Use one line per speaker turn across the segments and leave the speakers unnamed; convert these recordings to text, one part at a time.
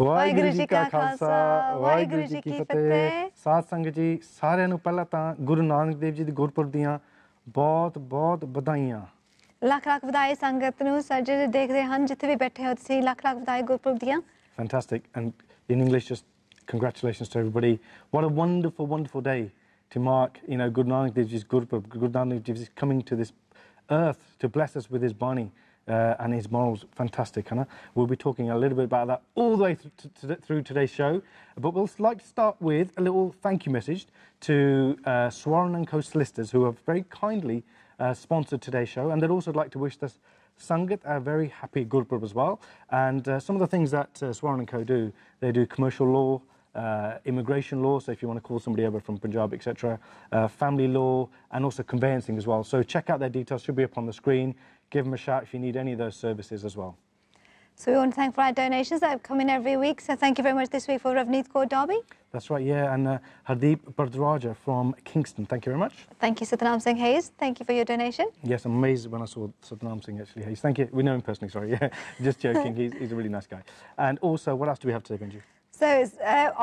ਵਾਹਿਗੁਰੂ ਜੀ ਕਾ ਖਾਲਸਾ ਵਾਹਿਗੁਰੂ ਜੀ ਕੀ ਫਤਿਹ। ਸਾਧ ਸੰਗਤ ਜੀ ਸਾਰਿਆਂ ਨੂੰ ਪਹਿਲਾਂ ਤਾਂ ਗੁਰੂ ਨਾਨਕ ਦੇਵ ਜੀ ਦੇ ਗੁਰਪੁਰਬ ਦੀਆਂ ਬਹੁਤ ਬਹੁਤ ਵਧਾਈਆਂ।
ਲੱਖ ਲੱਖ ਵਧਾਈ ਸੰਗਤ ਨੂੰ ਜਿਹੜੇ ਦੇਖਦੇ ਹਨ ਜਿੱਥੇ ਵੀ ਬੈਠੇ ਹੋ ਤੁਸੀਂ ਲੱਖ ਲੱਖ ਵਧਾਈ ਗੁਰਪੁਰਬ ਦੀਆਂ।
Fantastic, and in English just congratulations to everybody. What a wonderful wonderful day to mark, you know, Guru Nanak Dev Ji's Gurpurab. Guru Nanak Dev Ji is coming to this earth to bless us with his Bani. And his morals, fantastic, Hannah. We'll be talking a little bit about that all the way through today's show. But we'll like to start with a little thank you message to Swaran & Co solicitors who have very kindly sponsored today's show. And they'd also like to wish the Sangat a very happy Gurpurab as well. And some of the things that Swaran & Co do, they do commercial law, immigration law, so if you want to call somebody over from Punjab, etc., family law, and also conveyancing as well. So check out their details, should be up on the screen. Give them a shout if you need any of those services as well.
So we want to thank for our donations that have come in every week. So thank you very much this week for Ravneet Kaur Derby.
That's right, yeah, and Hardeep Bhardraja from Kingston. Thank you very much.
Thank you, Satnam Singh Hayes. Thank you for your donation.
Yes, I'm amazed when I saw Satnam Singh actually Hayes. Thank you. We know him personally, sorry. Yeah, just joking. He's a really nice guy. And also, what else do we have today, Benji?
So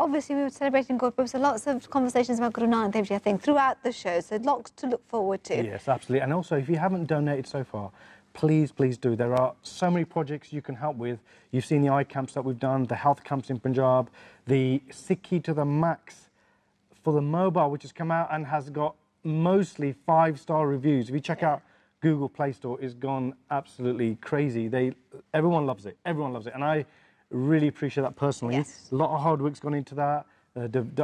obviously we were celebrating Gurpurab, so lots of conversations about Guru Nanak Dev Ji, I think, throughout the show. So lots to look forward to.
Yes, absolutely. And also, if you haven't donated so far, please, please do. There are so many projects you can help with. You've seen the eye camps that we've done, the health camps in Punjab, the Sikhi to the max for the mobile, which has come out and has got mostly 5-star reviews. If you check out Google Play Store, it's gone absolutely crazy. Everyone loves it. Everyone loves it. And I really appreciate that personally.
Yes.
A lot of hard work's gone into that.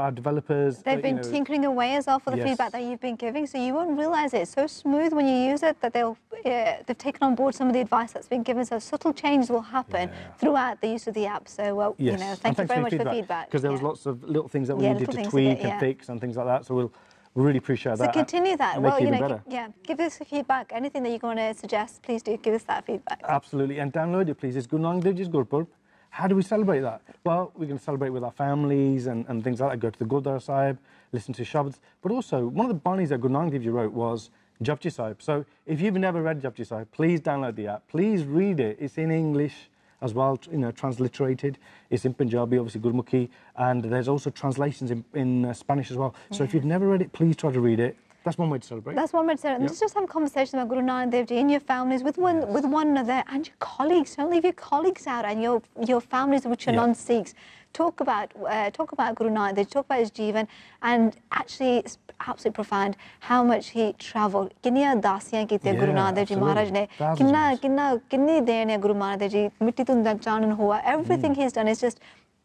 Our developers...
They've been tinkering away as well for the feedback that you've been giving, so you won't realise it. It's so smooth when you use it that they've taken on board some of the advice that's been given, so subtle changes will happen throughout the use of the app. So, well, you know, thank you very much for feedback.
Because there was lots of little things that we needed to tweak and fix and things like that, so we'll really appreciate that.
So continue that. Well, you know,
better.
give us feedback. Anything that you're going to suggest, please do give us that feedback.
Absolutely, and download it, please. It's Guru Nanak Dev Ji's Gurpurab. How do we celebrate that? Well, we can celebrate with our families and things like that. Go to the Gurdwara Sahib, listen to Shabads. But also, one of the banis that Guru Nanak Dev Ji wrote was Japji Sahib. So if you've never read Japji Sahib, please download the app. Please read it. It's in English as well, you know, transliterated. It's in Punjabi, obviously Gurmukhi, and there's also translations in Spanish as well. So if you've never read it, please try to read it. That's one way to celebrate. That's
one way to celebrate. Yep. Just have a conversation about Guru Nanak Dev Ji in your families, with one another, and your colleagues. Don't leave your colleagues out, and your families which are non-Sikhs. Talk about Guru Nanak Dev Ji, talk about his Jeevan, and actually it's absolutely profound how much he travelled. Kinniya dasiyan kitiyan Guru Nanak Dev Ji Maharaj ne. Kinni dein hai Guru Nanak Dev Ji. Mitti tun dak chanan hua. Everything he's done is just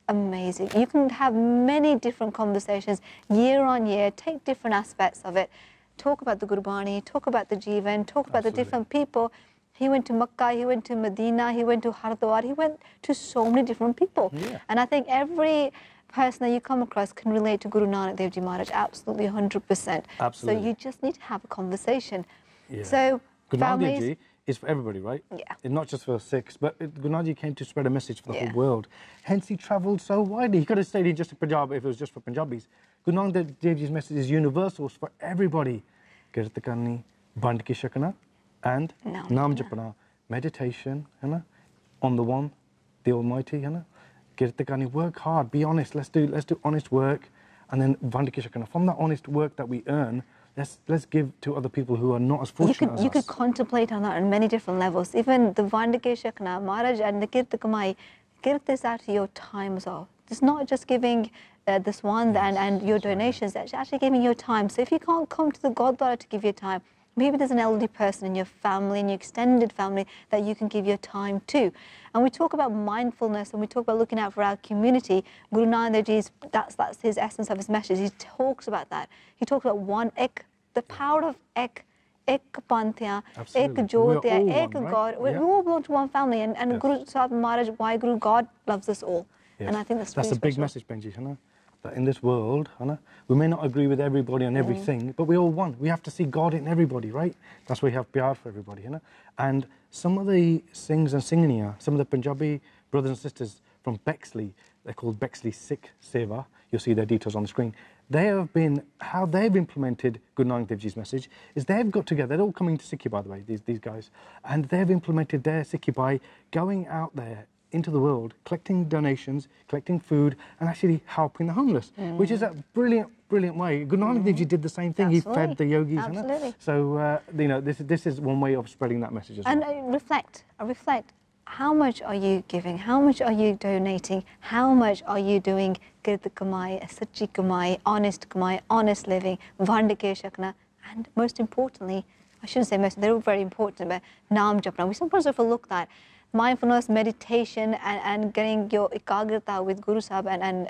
amazing. You can have many different conversations year on year, take different aspects of it, talk about the Gurbani, talk about the Jeevan, talk about the different people. He went to Makkah, he went to Medina, he went to Hardwar, he went to so many different people. And I think every person that you come across can relate to Guru Nanak Dev Ji Maharaj, absolutely 100%.
Absolutely.
So you just need to have a conversation. So
Guru Nanak Dev Ji is for everybody, right?
Yeah.
It's not just for Sikhs, but Guru Nanak Ji came to spread a message for the whole world. Hence, he travelled so widely. He could have stayed in just Punjab if it was just for Punjabis. Guru Nanak Dev Ji's message is universal for everybody. Kirat karni, band ki shakna, and Naam Japana. Meditation, on the One, the Almighty, Kirat karni, work hard, be honest. Let's do honest work, and then band ki shakna. From that honest work that we earn, let's give to other people who are not as fortunate as us.
You could contemplate on that on many different levels. Even the Vandake Shakna, Maharaj and the Kirt Kamai, Kirt is actually your time as well. It's not just giving this one and your donations, it's actually giving your time. So if you can't come to the Gurdwara to give your time, maybe there's an elderly person in your family, in your extended family, that you can give your time to. And we talk about mindfulness and we talk about looking out for our community. Guru Nanak Dev Ji's, that's his essence of his message. He talks about that. He talks about one ek, the power of ek panthya, ek jyotya, ek God. We all belong to one family, and Guru Sahib Maharaj, why Guru God loves us all. And I think that's
a big message, Benji, that in this world, we may not agree with everybody on everything, but we're all one. We have to see God in everybody, right? That's why we have pyar for everybody, And some of the sings and singing here, some of the Punjabi brothers and sisters from Bexley. They're called Bexley Sikh Seva. You'll see their details on the screen. How they've implemented Guru Nanak Dev Ji's message is they've got together, they're all coming to Sikhi, by the way, these guys, and they've implemented their Sikhi by going out there into the world, collecting donations, collecting food, and actually helping the homeless, which is a brilliant, brilliant way. Guru Nanak Dev Ji did the same thing.
Absolutely.
He fed the yogis.
Absolutely.
So, this is one way of spreading that message as well.
And reflect. How much are you giving? How much are you donating? How much are you doing gird kamai, sachi kamai, honest living, vand ke shakna, and most importantly, I shouldn't say most, they're all very important, but naam japna. We sometimes overlook that. Mindfulness, meditation, and getting your ekagrata with Guru Sahib and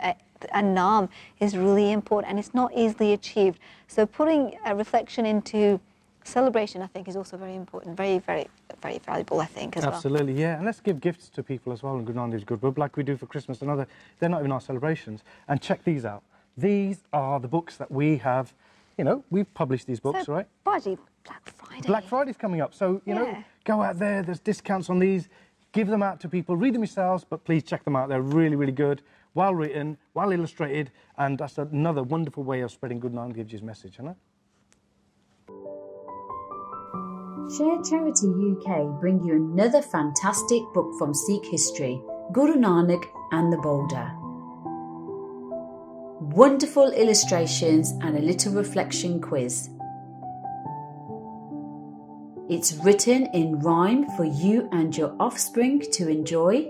naam is really important, and it's not easily achieved. So putting a reflection into celebration, I think, is also very important, very, very, very valuable, I think, as well.
Absolutely, yeah. And let's give gifts to people as well in Guru Nanak Dev Ji's Gurpurab, like we do for Christmas and other. They're not even our celebrations. And check these out. These are the books that we have. You know, we've published these books,
so,
right?
Baji, Black Friday.
Black Friday's coming up, so you know, go out there. There's discounts on these. Give them out to people. Read them yourselves, but please check them out. They're really, really good, well written, well illustrated, and that's another wonderful way of spreading Guru Nanak Dev Ji's message, you know?
Share Charity UK bring you another fantastic book from Sikh history, Guru Nanak and the Boulder. Wonderful illustrations and a little reflection quiz. It's written in rhyme for you and your offspring to enjoy.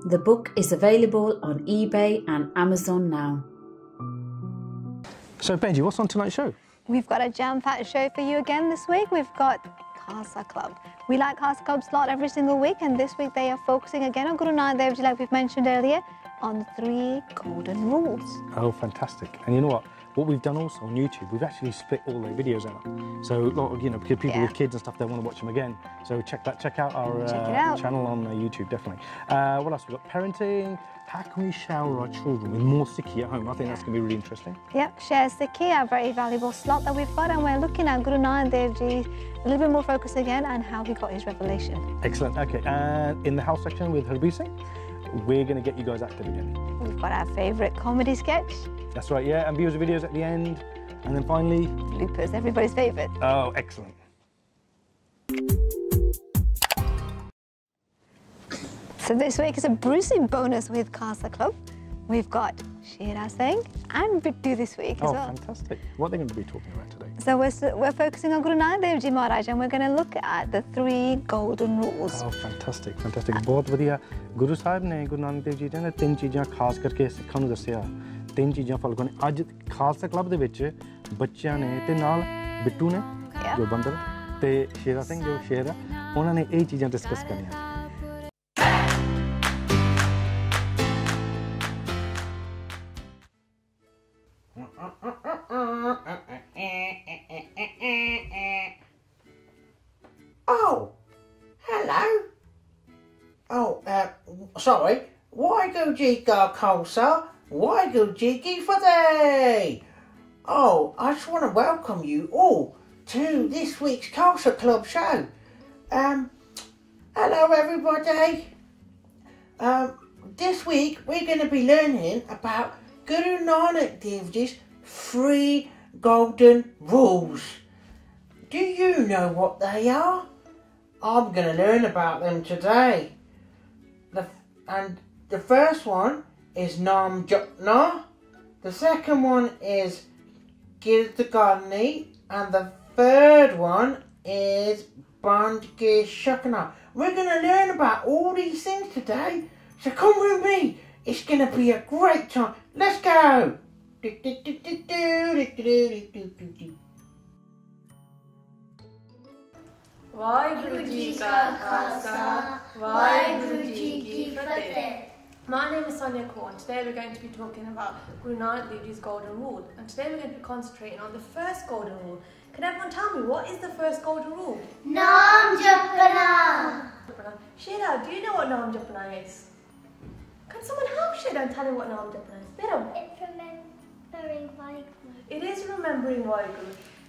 The book is available on eBay and Amazon now.
So, Benji, what's on tonight's show?
We've got a jam-packed show for you again this week. We've got Khalsa Club. We like Khalsa Club slot every single week, and this week they are focusing again on Guru Nanak Dev Ji, like we've mentioned earlier, on the 3 golden rules.
Oh, fantastic. And you know what? What we've done also on YouTube, we've actually split all their videos out. So, you know, because people with kids and stuff, they want to watch them again. So check out our channel on YouTube, definitely. What else? We've got parenting. How can we shower our children with more Sikhi at home? I think that's going to be really interesting.
Yep, Share Sikhi, our very valuable slot that we've got, and we're looking at Guru Nanak Dev Ji, a little bit more focus again, and how he got his revelation.
Excellent. Okay, and in the house section with Harbi Singh, we're going to get you guys active again.
We've got our favourite comedy sketch.
That's right, yeah, and viewers of videos at the end. And then finally...
bloopers, everybody's favourite.
Oh, excellent.
So this week is a Brucey bonus with Khalsa Club. We've got Shira Singh and Bittu this week as well.
Oh, fantastic. What are they going to be talking about today?
So we're focusing on Guru Nanak Dev Ji Maharaj, and we're going to look at the 3 golden rules.
Oh, fantastic, fantastic. बहुत बढ़िया. Guru Sahib ने Guru Nanak Dev Ji ने 3 चीज़ां खास करके सिखां नूं दस्सिया. 3 चीज़ां फॉलो करने. आज खालसा क्लब दे विच बच्चियां ने ते नाल बिट्टू ने जो बंदर ते शेरा सिंह जो शेर है, उन्हां ने ये चीज़ां डिस्कस करनियां.
Oh, hello. Oh, sorry. Why go jigga Khalsa? Why go jiggy for day? Oh, I just want to welcome you all to this week's Khalsa Club show. Hello everybody. This week we're going to be learning about Guru Nanak Dev Ji's 3 golden rules. Do you know what they are? I'm going to learn about them today. The first one is Nam Japna. The second one is Girdagani. And the third one is Bandge Shakna. We're going to learn about all these things today. So come with me. It's going to be a great time. Let's go.
Vaheguru Ji Ka Khalsa, Vaheguru Ji Ki Fateh. My name is Sonia Kaur, and today we're going to be talking about Guru Nanak Dev Ji's golden rule. And today we're going to be concentrating on the first golden rule. Can everyone tell me, what is the first golden rule?
Naam Japna.
Shira, do you know what Naam Japna is? Can someone help Shira and tell me what Naam Japna is?
It's remembering Vaheguru.
It is remembering Vaheguru.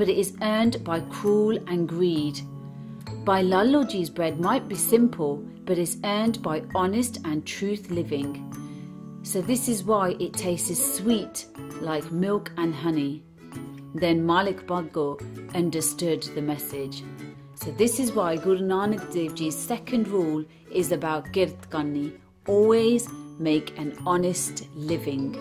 but it is earned by cruel and greed. Bhai Lalo Ji's bread might be simple, but is earned by honest and truth living. So this is why it tastes sweet like milk and honey. Then Malik Bhaggo understood the message. So this is why Guru Nanak Dev Ji's second rule is about Kirt Karni. Always make an honest living.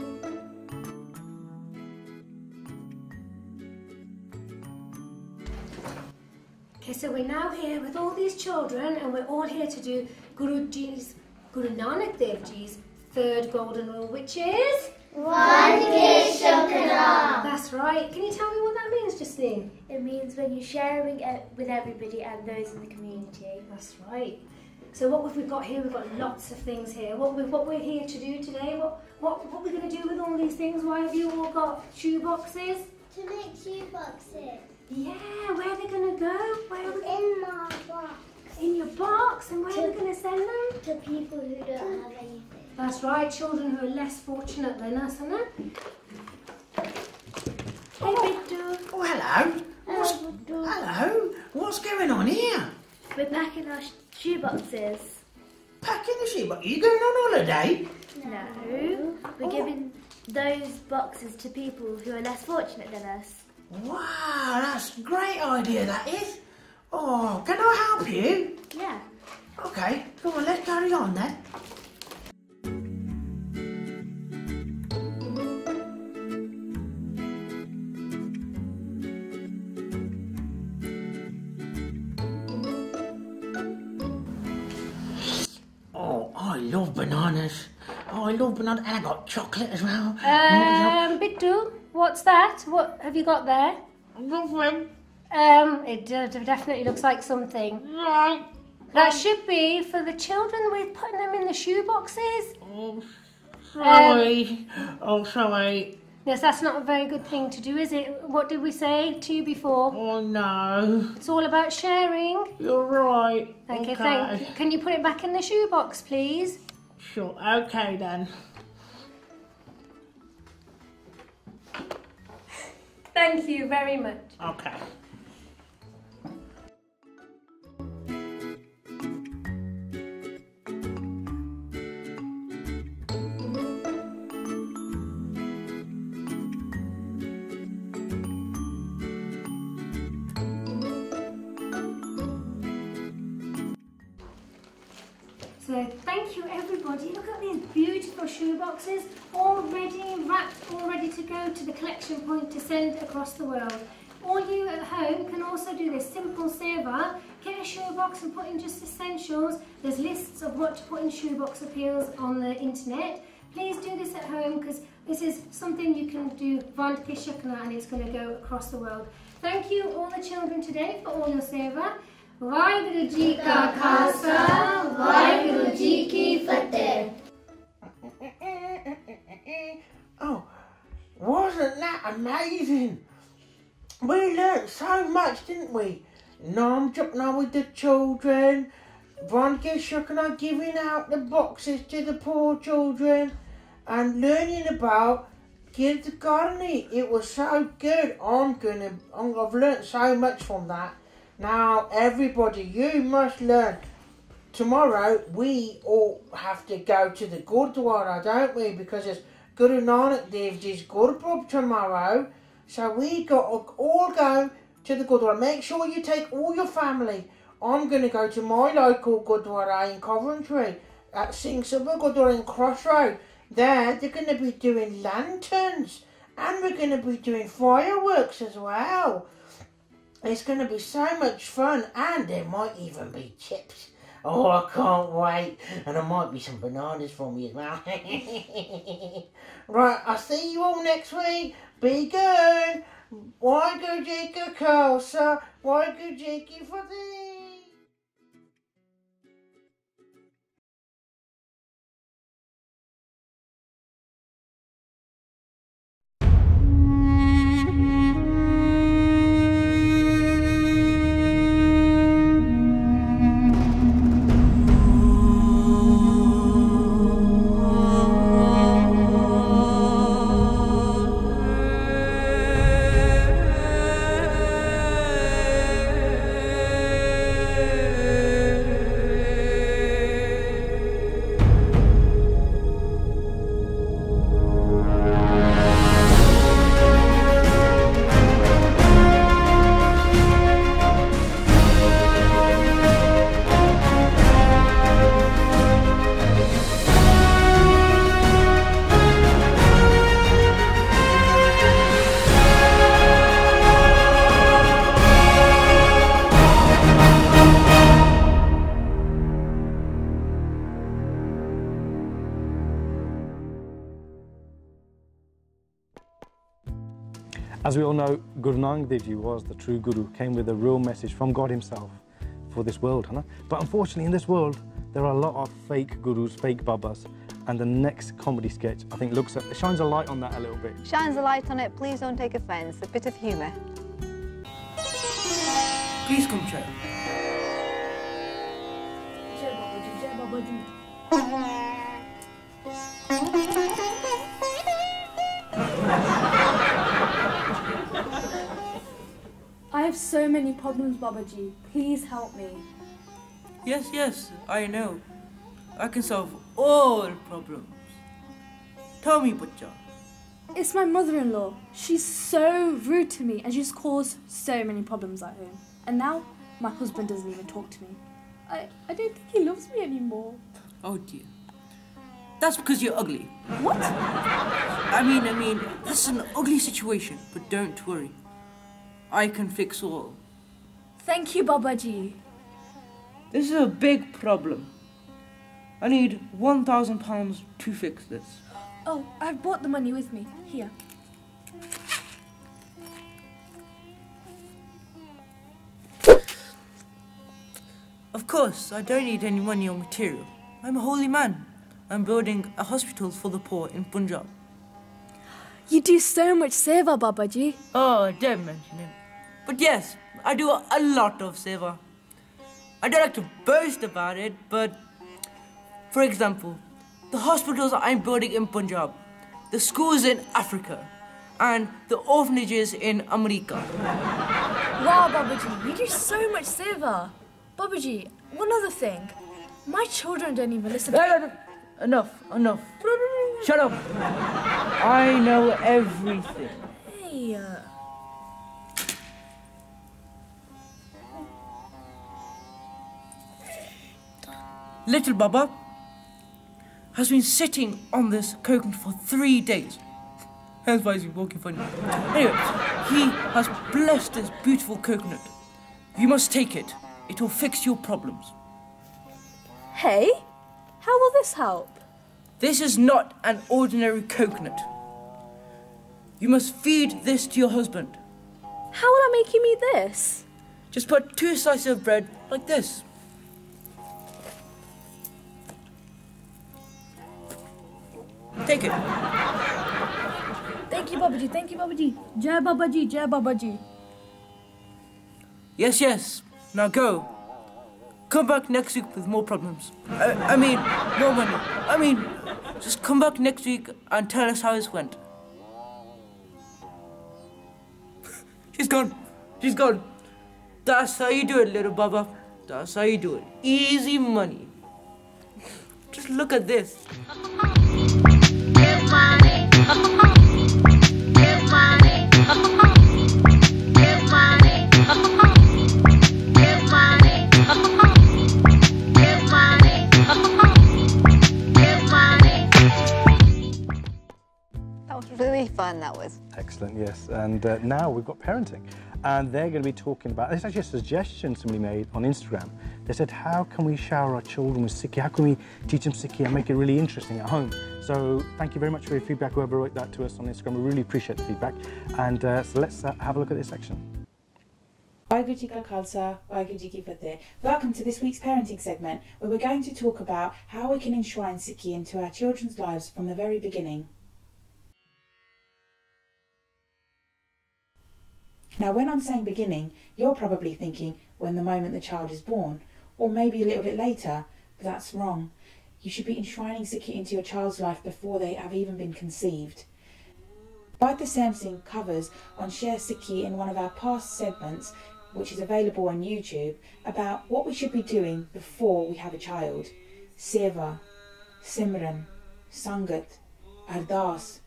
Okay, so we're now here with all these children and we're all here to do Guru Nanak Dev Ji's third golden rule, which is...
One kiss shukra.
That's right. Can you tell me what that means, Justine?
It means when you're sharing it with everybody and those in the community.
That's right. So what have we got here? We've got lots of things here. What we're here to do today? What we're going to do with all these things? Why have you all got shoe boxes?
To make shoe boxes.
Yeah, where are they going to go?
In my box.
In your box? And where are we going to send them?
To people who don't have anything.
That's right, children who are less fortunate than us, isn't it? Hey, Bittu.
Oh, hello. Hello. What's going on here?
We're packing our shoe boxes.
Packing the shoe box? Are you going on holiday?
No. We're giving those boxes to people who are less fortunate than us.
Wow, that's a great idea, that is. Oh, can I help you?
Yeah.
Okay, come on, let's carry on then. Oh, I love bananas. Oh, I love bananas, and I got chocolate as well.
Bittu, what's that? What have you got there?
Nothing.
It definitely looks like something.
Right.
That should be for the children. We're putting them in the shoe boxes.
Oh, sorry. Sorry.
Yes, that's not a very good thing to do, is it? What did we say to you before?
Oh, no.
It's all about sharing.
You're right.
Okay, thank you. Can you put it back in the shoe box, please?
Sure, okay then.
Thank you very much.
Okay.
So thank you everybody. Look at these beautiful shoe boxes, all ready, wrapped, all ready to go to the collection point to send across the world. All you at home can also do this simple seva. Get a shoe box and put in just essentials. There's lists of what to put in shoe box appeals on the internet. Please do this at home because this is something you can do Vandke Shakna and it's going to go across the world. Thank you all the children today for all your seva. Vaheguru Ji Ka Khalsa, Vaheguru Ji Ki Fateh.
Oh, wasn't that amazing? We learnt so much, didn't we? Nam Jupna with the children, Vandke Shukna giving out the boxes to the poor children, and learning about Gurpurab. It was so good. I've learnt so much from that. Now, everybody, you must learn. Tomorrow, we all have to go to the Gurdwara, don't we? Because it's Guru Nanak Dev Ji's Gurpurab tomorrow. So we got to all go to the Gurdwara. Make sure you take all your family. I'm going to go to my local Gurdwara in Coventry, at Singh Sabha Gurdwara in Crossroad. They're going to be doing lanterns. And we're going to be doing fireworks as well. It's going to be so much fun, and there might even be chips. Oh, I can't wait. And there might be some bananas for me as well. Right, I'll see you all next week. Be good. Vaheguru Ji Ka Khalsa, Vaheguru Ji Ki Fateh.
As we all know, Guru Nanak Dev Ji was the true Guru, came with a real message from God himself for this world. But unfortunately in this world, there are a lot of fake gurus, fake babas, and the next comedy sketch, I think, shines a light on that a little bit.
Shines a light on it, please don't take offence, a bit of humour.
Please come, Chair.
I have so many problems, Babaji. Please help me.
Yes, I know. I can solve all problems. Tell me, Butcha.
It's my mother-in-law. She's so rude to me and she's caused so many problems at home. And now my husband doesn't even talk to me. I don't think he loves me anymore.
Oh dear. That's because you're ugly.
What?
I mean, this is an ugly situation, but don't worry. I can fix all.
Thank you, Babaji.
This is a big problem. I need £1,000 to fix this.
Oh, I've brought the money with me. Here.
Of course, I don't need any money or material. I'm a holy man. I'm building a hospital for the poor in Punjab.
You do so much seva, Babaji.
Oh, don't mention it. But yes, I do a lot of seva. I don't like to boast about it, but for example, the hospitals I'm building in Punjab, the schools in Africa, and the orphanages in America.
Wow, Babaji, you do so much seva. Babaji, one other thing. My children don't even listen to...
Enough. Shut up. I know everything.
Hey,
Little Baba has been sitting on this coconut for 3 days. That's why he's been walking funny. Anyway, he has blessed this beautiful coconut. You must take it. It will fix your problems.
Hey, how will this help?
This is not an ordinary coconut. You must feed this to your husband.
How will I make him eat this?
Just put 2 slices of bread like this. Take it.
Thank you, Babaji. Thank you, Babaji. Jai Babaji. Jai Babaji.
Yes. Now go. Come back next week with more problems. I mean, more money. Just come back next week and tell us how it went. She's gone. That's how you do it, little Baba. That's how you do it. Easy money. Just look at this.
Really fun, that was.
Excellent, yes. And now we've got parenting. And they're going to be talking about, it's actually a suggestion somebody made on Instagram. They said, how can we shower our children with Sikhi? How can we teach them Sikhi and make it really interesting at home? So thank you very much for your feedback, whoever wrote that to us on Instagram. We really appreciate the feedback. And so let's have a look at this section.
Waheguru Ji Ka Khalsa, Waheguru Ji Ki Fateh. Welcome to this week's parenting segment, where we're going to talk about how we can enshrine Sikhi into our children's lives from the very beginning. Now, when I'm saying beginning, you're probably thinking when the moment the child is born, or maybe a little bit later, but that's wrong. You should be enshrining Sikhi into your child's life before they have even been conceived. Vaidya Samsing covers on Share Sikhi in one of our past segments, which is available on YouTube, about what we should be doing before we have a child. Seva, Simran, Sangat, Ardas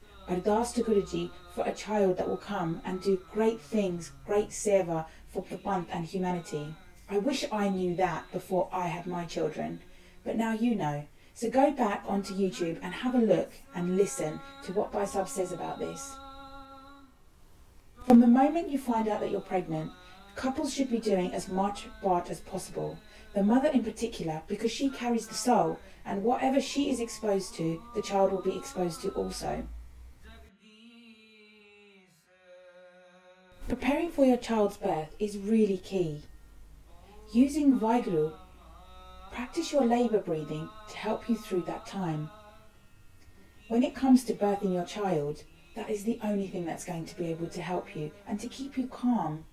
to Guruji for a child that will come and do great things, great seva for the Panth and humanity. I wish I knew that before I had my children, but now you know. So go back onto YouTube and have a look and listen to what Bhai Sahib says about this. From the moment you find out that you're pregnant, couples should be doing as much part as possible. The mother in particular, because she carries the soul, and whatever she is exposed to, the child will be exposed to also. Preparing for your child's birth is really key. Using Vaheguru, practice your labour breathing to help you through that time. When it comes to birthing your child, that is the only thing that's going to be able to help you and to keep you calm.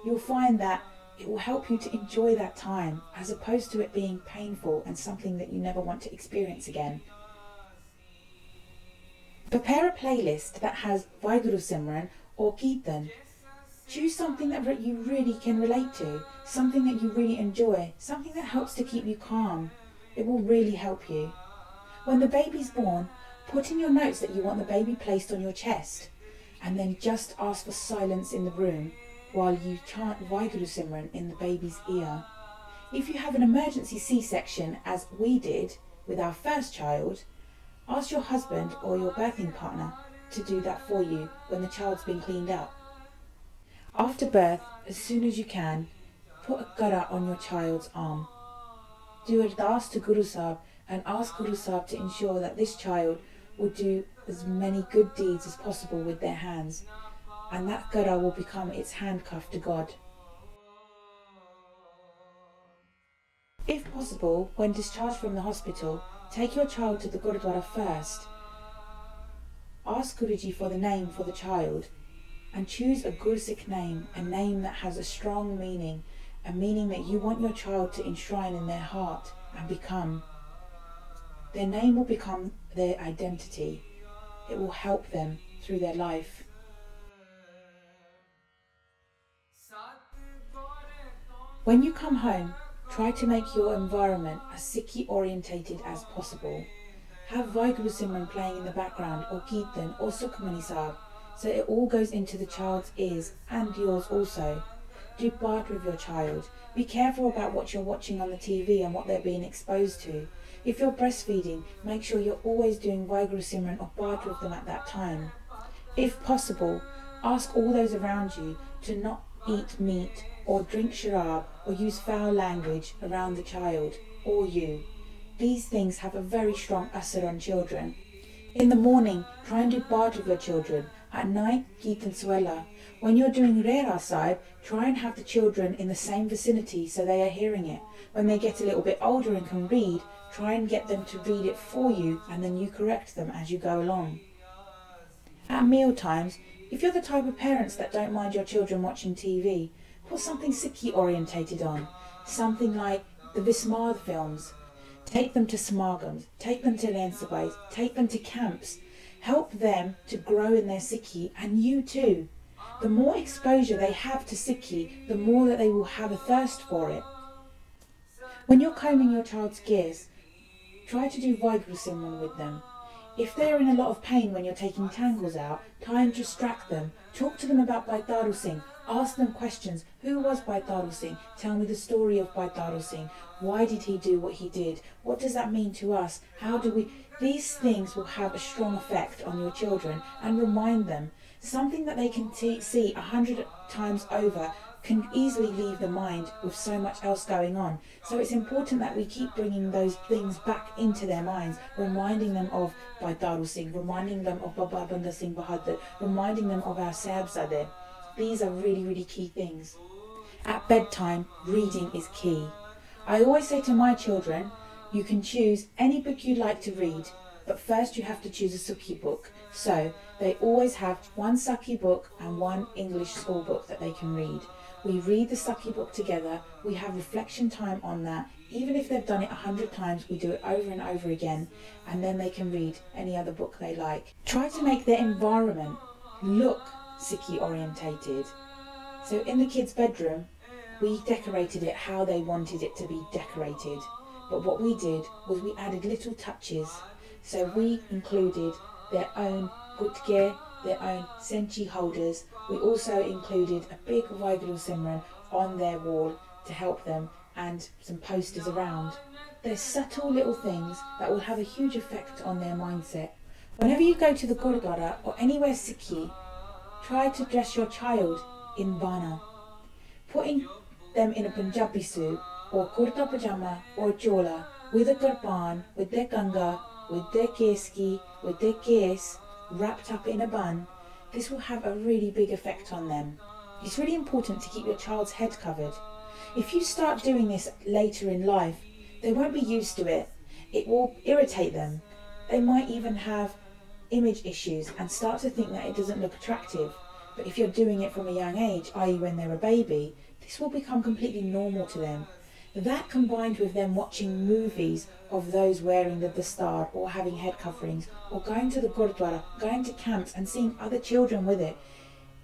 You'll find that it will help you to enjoy that time as opposed to it being painful and something that you never want to experience again. Prepare a playlist that has Vaheguru Simran or Kirtan. Choose something that you really can relate to, something that you really enjoy, something that helps to keep you calm. It will really help you. When the baby's born, put in your notes that you want the baby placed on your chest, and then just ask for silence in the room while you chant Vaheguru Simran in the baby's ear. If you have an emergency C-section, as we did with our first child, ask your husband or your birthing partner to do that for you when the child's been cleaned up. After birth, as soon as you can, put a gara on your child's arm. Do ardas to Guru Sahib and ask Guru Sahib to ensure that this child will do as many good deeds as possible with their hands, and that gara will become its handcuff to God. If possible, when discharged from the hospital, take your child to the Gurudwara first. Ask Guruji for the name for the child and choose a Gursikh name, a name that has a strong meaning, a meaning that you want your child to enshrine in their heart and become. Their name will become their identity. It will help them through their life. When you come home, try to make your environment as Sikhi orientated as possible. Have Vaheguru Simran playing in the background, or Kirtan, or Sukhmani Sahib, so it all goes into the child's ears and yours also. Do part with your child. Be careful about what you're watching on the TV and what they're being exposed to. If you're breastfeeding, make sure you're always doing Vaheguru Simran or part with them at that time. If possible, ask all those around you to not eat meat or drink sharab or use foul language around the child or you. These things have a very strong asar on children. In the morning, try and do part with your children. At night, Kirtan Swela. When you're doing Rera Sahib, try and have the children in the same vicinity so they are hearing it. When they get a little bit older and can read, try and get them to read it for you, and then you correct them as you go along. At meal times, if you're the type of parents that don't mind your children watching TV, put something Sikhi orientated on, something like the Vismar films. Take them to Samagams, take them to Lensabais, take them to camps. Help them to grow in their Sikhi, and you too. The more exposure they have to Sikhi, the more that they will have a thirst for it. When you're combing your child's gears, try to do Vaheguru Simran with them. If they are in a lot of pain when you're taking tangles out, try and distract them. Talk to them about Baitaru Singh. Ask them questions. Who was Baitaru Singh? Tell me the story of Baitaru Singh. Why did he do what he did? What does that mean to us? How do we... These things will have a strong effect on your children and remind them. Something that they can see 100 times over can easily leave the mind with so much else going on. So it's important that we keep bringing those things back into their minds, reminding them of Baitaru Singh, reminding them of Baba Banda Singh Bahadur, reminding them of our Sahibzade. These are really, really key things. At bedtime, reading is key. I always say to my children, you can choose any book you like to read, but first you have to choose a Sukhi book. So they always have one Sakhi book and one English school book that they can read. We read the Sakhi book together, we have reflection time on that. Even if they've done it 100 times, we do it over and over again, and then they can read any other book they like. Try to make their environment look Sikhi orientated. So in the kids' bedroom, we decorated it how they wanted it to be decorated. But what we did was we added little touches. So we included their own gutke, their own senchi holders. We also included a big Vaheguru Simran on their wall to help them, and some posters around. They're subtle little things that will have a huge effect on their mindset. Whenever you go to the Gurudwara or anywhere Sikhi, try to dress your child in bana. Putting them in a Punjabi suit or kurta pajama or chola with a garban, with their ganga, with their keski, with their case wrapped up in a bun, this will have a really big effect on them. It's really important to keep your child's head covered. If you start doing this later in life, they won't be used to it. It will irritate them. They might even have image issues and start to think that it doesn't look attractive. But if you're doing it from a young age, i.e. when they're a baby, this will become completely normal to them. That combined with them watching movies of those wearing the dastard or having head coverings or going to the Gurudwara, going to camps and seeing other children with it,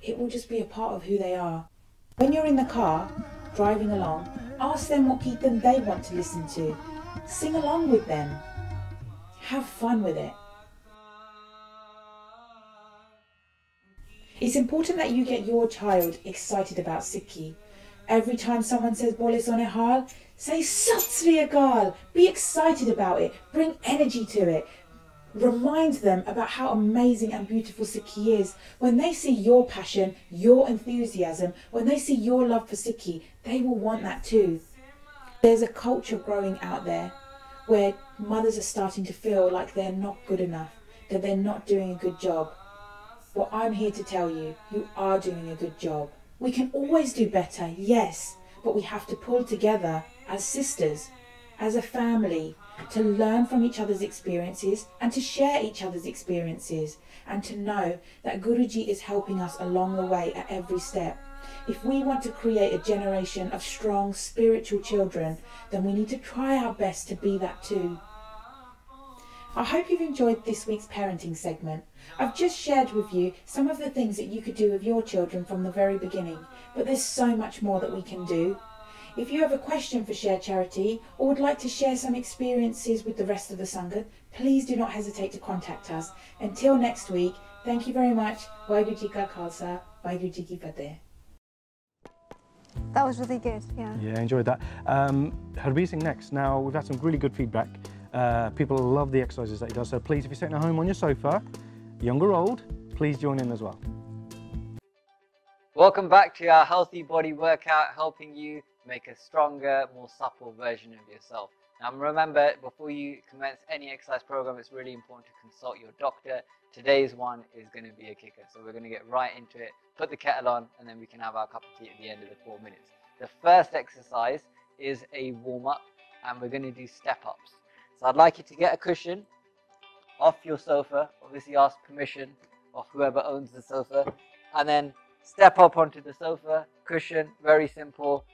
it will just be a part of who they are. When you're in the car, driving along, ask them what Kirtan they want to listen to. Sing along with them. Have fun with it. It's important that you get your child excited about Sikhi. Every time someone says Bole Sone Hal, say Sat Sri Akal. Be excited about it. Bring energy to it. Remind them about how amazing and beautiful Sikhi is. When they see your passion, your enthusiasm, when they see your love for Sikhi, they will want that too. There's a culture growing out there where mothers are starting to feel like they're not good enough, that they're not doing a good job. Well, I'm here to tell you, you are doing a good job. We can always do better, yes, but we have to pull together as sisters, as a family, to learn from each other's experiences and to share each other's experiences and to know that Guruji is helping us along the way at every step. If we want to create a generation of strong spiritual children, then we need to try our best to be that too. I hope you've enjoyed this week's parenting segment. I've just shared with you some of the things that you could do with your children from the very beginning, but there's so much more that we can do. If you have a question for Share Charity or would like to share some experiences with the rest of the Sangat, please do not hesitate to contact us. Until next week, thank you very much. Waheguru Ji Ka Khalsa, Waheguru Ji Ki Fateh.
That was really good, yeah.
Yeah, I enjoyed that. Harbi Singh next. Now, we've had some really good feedback. People love the exercises that he does, so please, if you're sitting at home on your sofa, young or old, please join in as well.
Welcome back to our healthy body workout, helping you make a stronger, more supple version of yourself. Now remember, before you commence any exercise program, it's really important to consult your doctor. Today's one is going to be a kicker, so we're going to get right into it, put the kettle on, and then we can have our cup of tea at the end of the 4 minutes. The first exercise is a warm-up, and we're going to do step-ups. So I'd like you to get a cushion off your sofa, obviously ask permission of whoever owns the sofa, and then step up onto the sofa, cushion, very simple.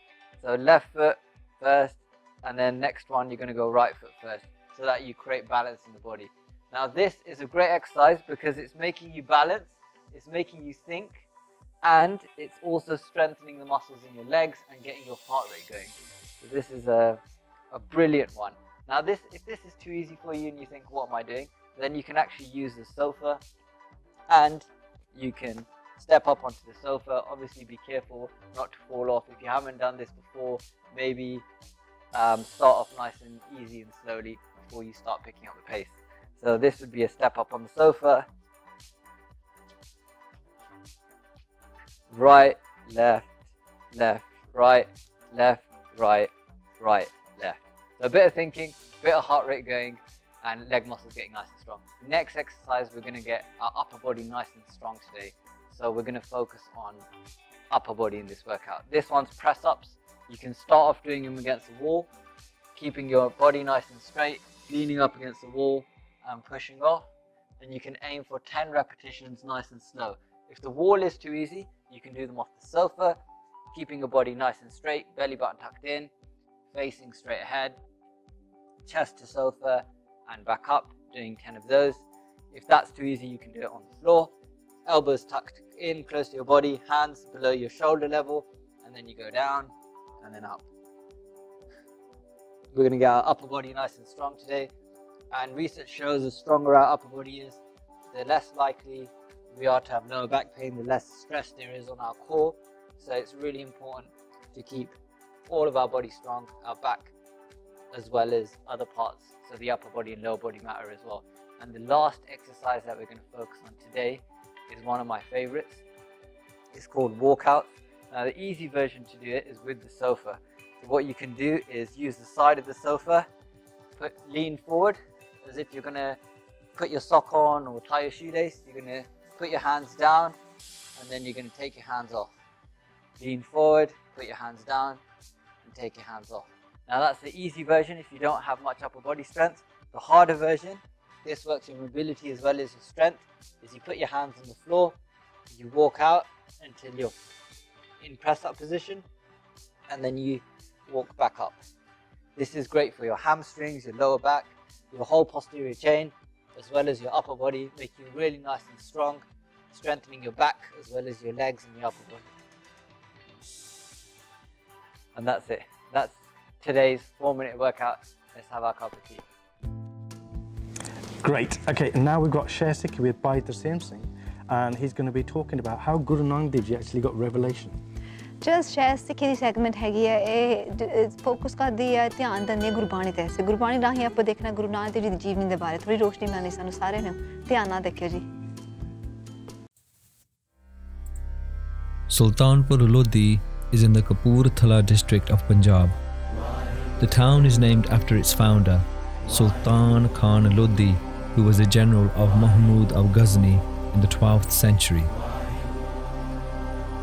So left foot first, and then next one you're going to go right foot first, so that you create balance in the body. Now this is a great exercise because it's making you balance, it's making you think, and it's also strengthening the muscles in your legs and getting your heart rate going. So this is a brilliant one. Now if this is too easy for you and you think, what am I doing? Then you can actually use the sofa and you can step up onto the sofa. Obviously be careful not to fall off. If you haven't done this before, maybe start off nice and easy and slowly before you start picking up the pace. So this would be a step up on the sofa. Right, left, left, right, left, right, right, left. So a bit of thinking, a bit of heart rate going, and leg muscles getting nice and strong. Next exercise, we're going to get our upper body nice and strong today. So we're going to focus on upper body in this workout. This one's press ups. You can start off doing them against the wall, keeping your body nice and straight, leaning up against the wall and pushing off. And you can aim for 10 repetitions nice and slow. If the wall is too easy, you can do them off the sofa, keeping your body nice and straight, belly button tucked in, facing straight ahead, chest to sofa and back up, doing 10 of those. If that's too easy, you can do it on the floor. Elbows tucked in, close to your body, hands below your shoulder level, and then you go down and then up. We're going to get our upper body nice and strong today. And research shows the stronger our upper body is, the less likely we are to have lower back pain, the less stress there is on our core. So it's really important to keep all of our body strong, our back as well as other parts. So the upper body and lower body matter as well. And the last exercise that we're going to focus on today is one of my favorites. It's called walkout. Now the easy version to do it is with the sofa. So what you can do is use the side of the sofa, lean forward as if you're going to put your sock on or tie your shoelace. You're going to put your hands down and then you're going to take your hands off. Lean forward, put your hands down, and take your hands off. Now that's the easy version if you don't have much upper body strength. The harder version, this works your mobility as well as your strength, is you put your hands on the floor, you walk out until you're in press up position, and then you walk back up. This is great for your hamstrings, your lower back, your whole posterior chain, as well as your upper body, making you really nice and strong, strengthening your back as well as your legs and your upper body. And that's it. That's today's 4-minute workout. Let's have our cup of tea.
Great. Okay, and now we've got Share Sikhi with Bhai Tarsim Singh, and he's going to be talking about how Guru Nanak Dev Ji actually got revelation.
Just Share Sikhi the segment ਹੈਗੀ ਹੈ, ਇਹ focus ਕਰਦੀ ਹੈ ਧਿਆਨ ਦਿੰਦੀ ਹੈ ਗੁਰਬਾਣੀ ਤੇ। ਗੁਰਬਾਣੀ ਰਾਹੀਂ ਆਪਾਂ ਦੇਖਣਾ ਗੁਰੂ ਨਾਨਕ ਦੇਵ ਜੀ ਦੀ ਜੀਵਨੀ ਦੇ ਬਾਰੇ ਥੋੜੀ ਰੋਸ਼ਨੀ ਮਿਲਣੀ ਸਾਨੂੰ ਸਾਰਿਆਂ ਨੂੰ। ਧਿਆਨ ਨਾਲ ਦੇਖਿਓ ਜੀ।
Sultanpur Lodhi is in the Gurpurab district of Punjab. The town is named after its founder, Sultan Khan Lodhi, who was a general of Mahmud of Ghazni in the 12th century.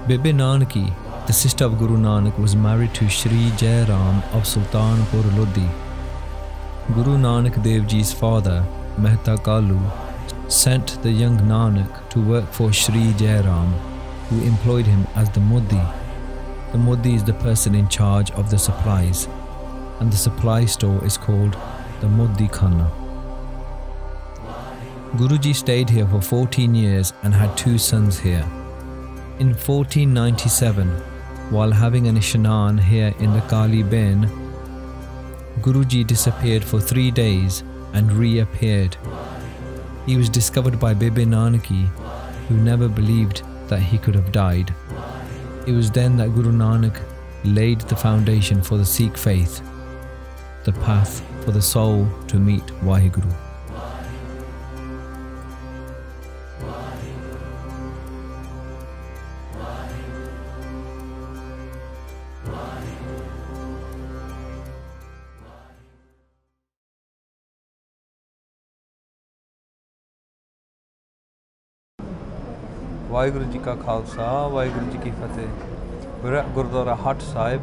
Bibi Nanaki, the sister of Guru Nanak, was married to Shri Jai Ram of Sultanpur Lodhi. Guru Nanak Dev Ji's father, Mehta Kalu, sent the young Nanak to work for Shri Jai Ram, who employed him as the Modi. The Modi is the person in charge of the supplies, and the supply store is called the Modi Khana. Guruji stayed here for 14 years and had 2 sons here. In 1497, while having an ishnan here in the Kali Bain, Guruji disappeared for 3 days and reappeared. He was discovered by Bibi Nanaki, who never believed that he could have died. It was then that Guru Nanak laid the foundation for the Sikh faith, the path for the soul to meet Waheguru.
Waheguru Ji Ka Khalsa, Waheguru Ji Ki Fateh. We're at Gurdwara Hat Sahib,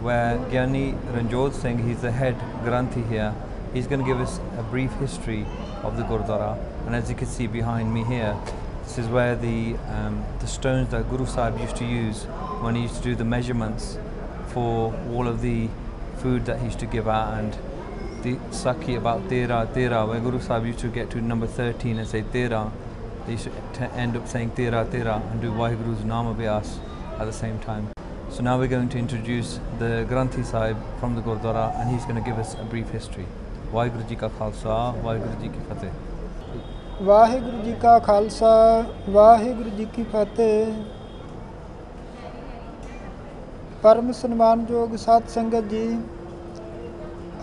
where Gyani Ranjot Singh, he's the head Granthi here. He's going to give us a brief history of the Gurdwara. And as you can see behind me here, this is where the stones that Guru Sahib used to use when he used to do the measurements for all of the food that he used to give out, and the Sakhi about Tera, where Guru Sahib used to get to number 13 and say Tera. They used to end up saying Tera and do Waheguru's Nama Vyas at the same time. So now we're going to introduce the Granthi Sahib from the Gurdwara, and he's going to give us a brief history. Waheguru Ji Ka Khalsa, Waheguru Ji Ki Fateh.
Waheguru Ji Ka Khalsa, Waheguru Ji Ki Fateh. Param Sanmanjog Sat Sangat Ji,